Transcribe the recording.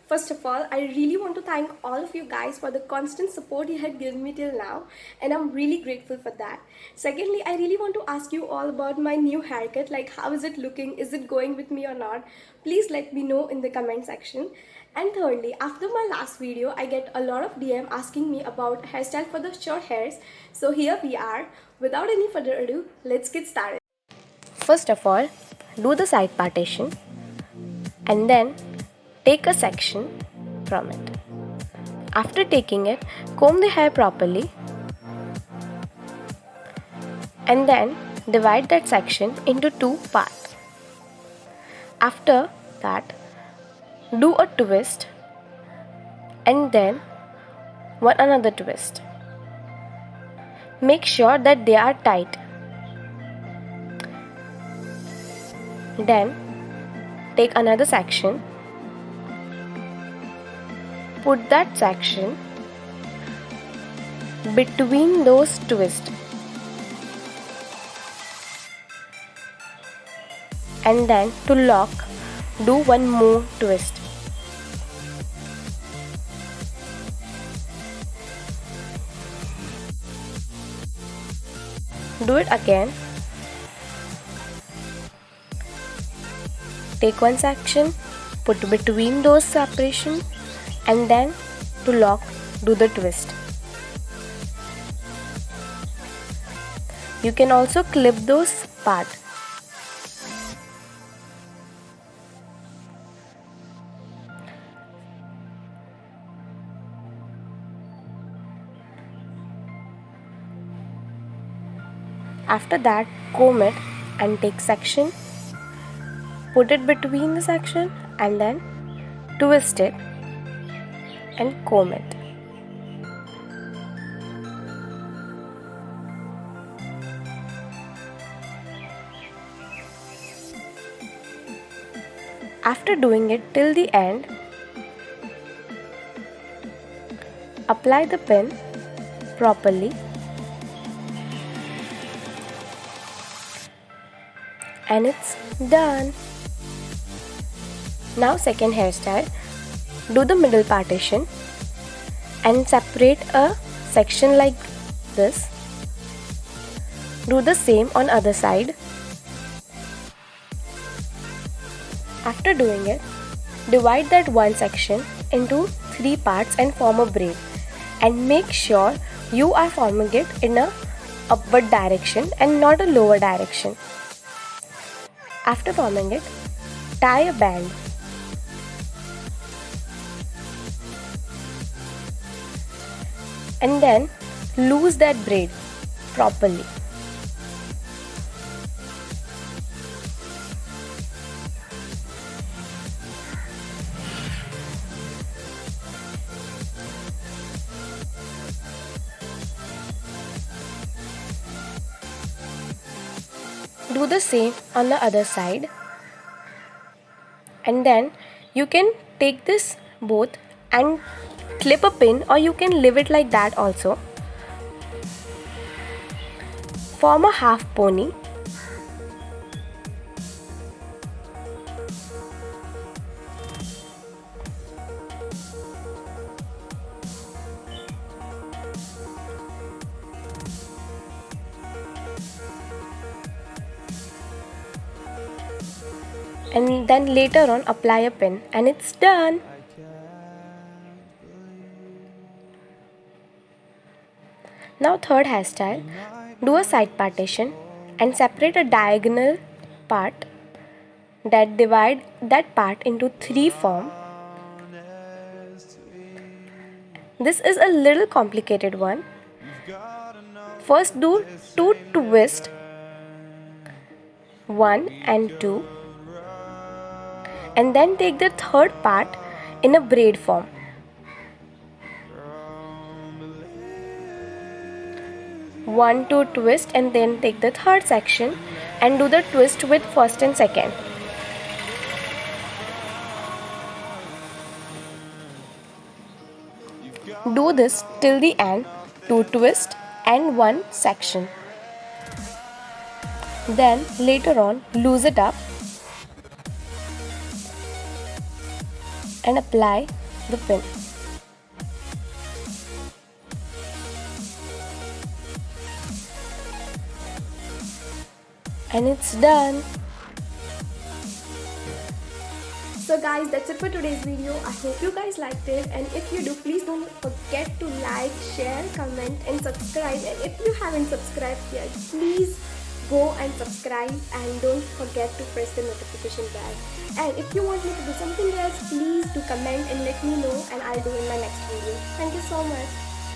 First of all, I really want to thank all of you guys for the constant support you had given me till now, and I'm really grateful for that. Secondly, I really want to ask you all about my new haircut. Like, how is it looking? Is it going with me or not? Please let me know in the comment section. And thirdly, after my last video, I get a lot of DM asking me about hairstyle for the short hairs. So here we are. Without any further ado, let's get started. First of all, do the side partition and then take a section from it. After taking it, comb the hair properly and then divide that section into two parts. After that, do a twist and then one another twist. Make sure that they are tight. Then take another section, put that section between those twists and then to lock, do one more twist. Do it again. Take one section, put between those separations and then to lock, do the twist. You can also clip those parts. After that, comb it and take section, put it between the section and then twist it and comb it. After doing it till the end, apply the pin properly and it's done. Now second hairstyle, do the middle partition and separate a section like this. Do the same on other side. After doing it, divide that one section into three parts and form a braid, and make sure you are forming it in a upward direction and not a lower direction. After forming it, tie a band. And then loose that braid properly. Do the same on the other side, and then you can take this both and clip a pin, or you can leave it like that also. Form a half pony. And then later on apply a pin and it's done. Now third hairstyle, do a side partition and separate a diagonal part that divide that part into three form. This is a little complicated one. First do two twists, 1 and 2, and then take the third part in a braid form. One, two twist, and then take the third section and do the twist with first and second. Do this till the end, 2 twist and 1 section. Then later on loose it up and apply the pin. And it's done. So guys, that's it for today's video. I hope you guys liked it, and if you do, please don't forget to like, share, comment and subscribe. And if you haven't subscribed yet, please go and subscribe, and don't forget to press the notification bell. And if you want me to do something else, please do comment and let me know, and I'll do in my next video. Thank you so much.